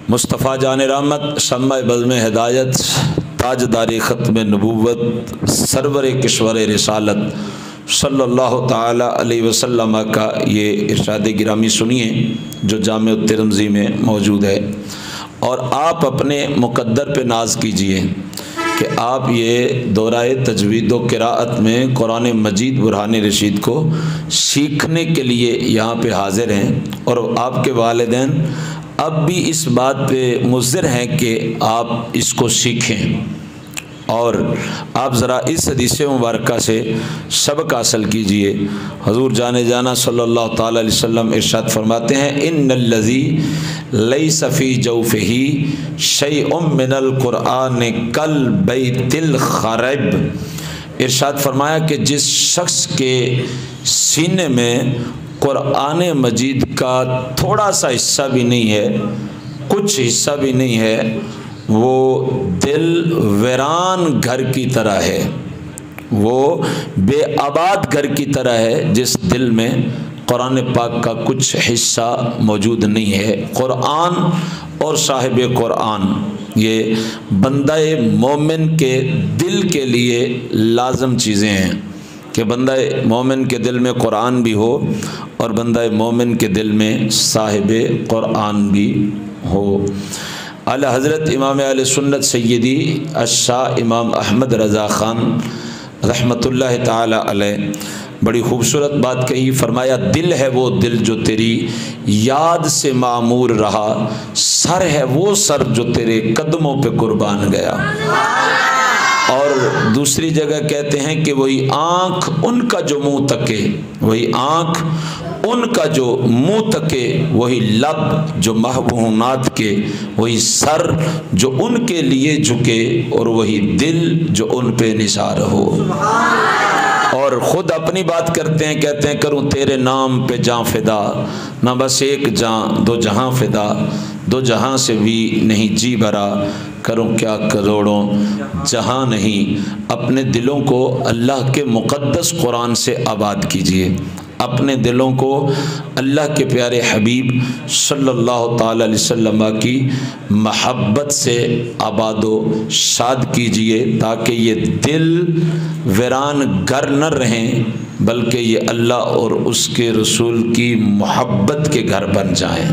मुस्तफ़ा जान रहमत, शम्मा बज़्म हिदायत, ताजदार ख़त्म नबूवत, सरवर किश्वर रिसालत सल्लल्लाहु ताला अलैहि वसल्लम का ये इरशाद गिरामी सुनिए जो जामे तिरमिज़ी में मौजूद है। और आप अपने मुक़द्दर पे नाज कीजिए कि आप ये दौराए तजवीद व क़िराअत में कुरान मजीद बुरहान रशीद को सीखने के लिए यहाँ पे हाज़िर हैं और आपके वालिदैन अब भी इस बात पे मुज़िर हैं कि आप इसको सीखें। और आप ज़रा इस हदीस मुबारक से सबक हासिल कीजिए। हज़ूर जाने जाना सल्लल्लाहु ताला अलैहि वसल्लम इरशाद फरमाते हैं, इन्नल्लज़ी लैसा फ़ी जौफ़िही शैउम मिनल कुरआन कल बैतिल ख़रब। इरशाद फरमाया कि जिस शख्स के सीने में कुरान मजीद का थोड़ा सा हिस्सा भी नहीं है, कुछ हिस्सा भी नहीं है, वो दिल वीरान घर की तरह है, वो बेआबाद घर की तरह है जिस दिल में कुरान पाक का कुछ हिस्सा मौजूद नहीं है। कुरान और साहिब कुरान ये बंदाए मोमिन के दिल के लिए लाजम चीज़ें हैं कि बंदा मोमिन के दिल में कुरान भी हो और बंदा मोमिन के दिल में साहिब कुरान भी हो। आला हज़रत इमाम अहले सुन्नत सैयदी अश-शाह इमाम अहमद रज़ा ख़ान रहमतुल्लाह ताला अलैह बड़ी खूबसूरत बात कही। फरमाया, दिल है वो दिल जो तेरी याद से मामूर रहा, सर है वो सर जो तेरे कदमों पे कुर्बान गया। और दूसरी जगह कहते हैं कि वही आँख उनका जो मुँह तके, वही आँख उनका जो मुँह तके, वही लब जो महबूनात के, वही सर जो उनके लिए झुके और वही दिल जो उन पे निसार हो। और ख़ुद अपनी बात करते हैं, कहते हैं करूँ तेरे नाम पे जाँ फ़िदा, ना बस एक जाँ दो जहाँ फ़िदा, दो जहाँ से भी नहीं जी भरा, करूँ क्या करोड़ों जहाँ नहीं। अपने दिलों को अल्लाह के मुक़द्दस कुरान से आबाद कीजिए, अपने दिलों को अल्लाह के प्यारे हबीब सल्लल्लाहु ताला अलैहि वसल्लम की महब्बत से आबादो शाद कीजिए ताकि ये दिल वीरान घर न रहें बल्कि ये अल्लाह और उसके रसूल की मोहब्बत के घर बन जाएं।